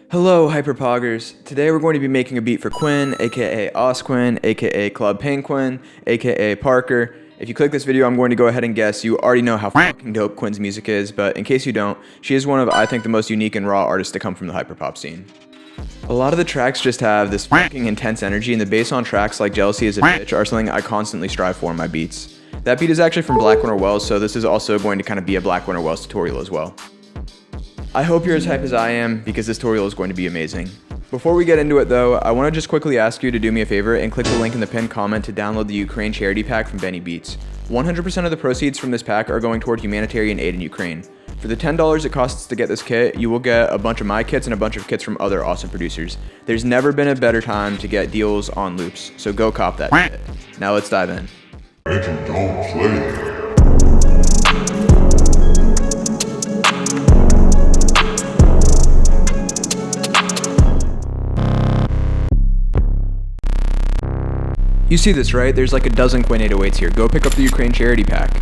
Hello HYPERPOGers, today we're going to be making a beat for Quinn, aka Osquinn, aka Clubpenquinn, aka Parker. If you click this video, I'm going to go ahead and guess you already know how fucking dope Quinn's music is, but in case you don't, she is one of, I think, the most unique and raw artists to come from the hyperpop scene. A lot of the tracks just have this fucking intense energy, and the bass on tracks like Jealousy is a Bitch are something I constantly strive for in my beats. That beat is actually from Black Winter Wells, so this is also going to kind of be a Black Winter Wells tutorial as well. I hope you're as hype as I am, because this tutorial is going to be amazing. Before we get into it though, I want to just quickly ask you to do me a favor and click the link in the pinned comment to download the Ukraine charity pack from Benny Beats. 100% of the proceeds from this pack are going toward humanitarian aid in Ukraine. For the $10 it costs to get this kit, you will get a bunch of my kits and a bunch of kits from other awesome producers. There's never been a better time to get deals on loops, so go cop that shit. Now let's dive in. Legend don't play. You see this, right? There's like a dozen Quinn 808s here. Go pick up the Ukraine charity pack.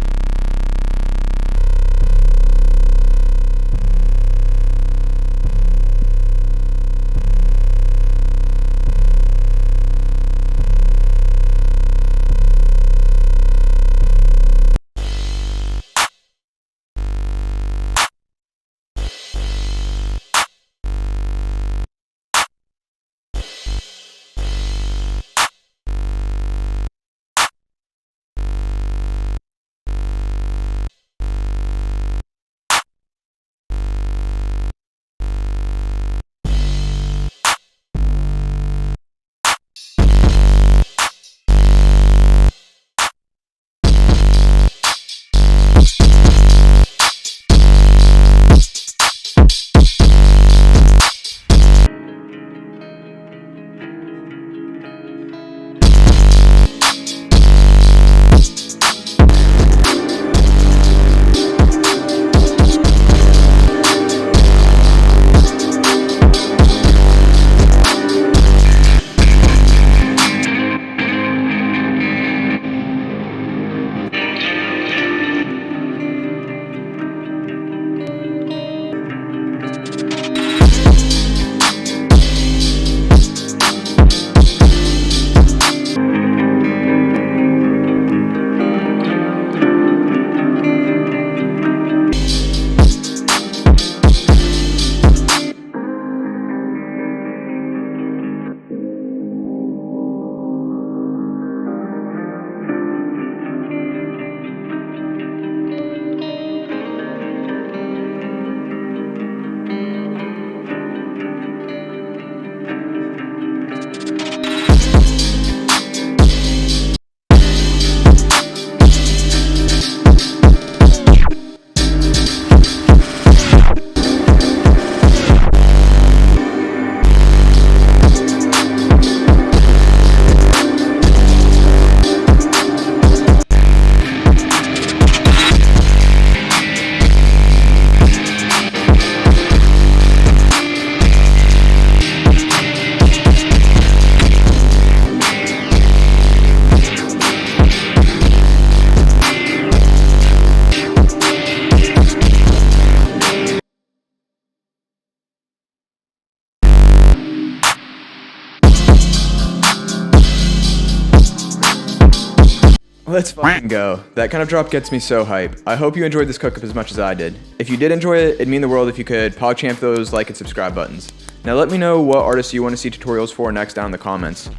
Let's fucking go. That kind of drop gets me so hype. I hope you enjoyed this cook-up as much as I did. If you did enjoy it, it'd mean the world if you could POGCHAMP those like and subscribe buttons. Now let me know what artists you want to see tutorials for next down in the comments.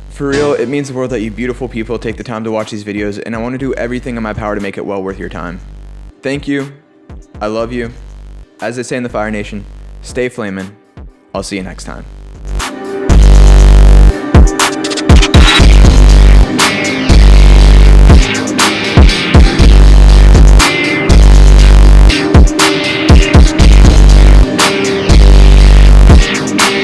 For real, it means the world that you beautiful people take the time to watch these videos, and I want to do everything in my power to make it well worth your time. Thank you. I love you. As they say in the Fire Nation, stay flamin'. I'll see you next time.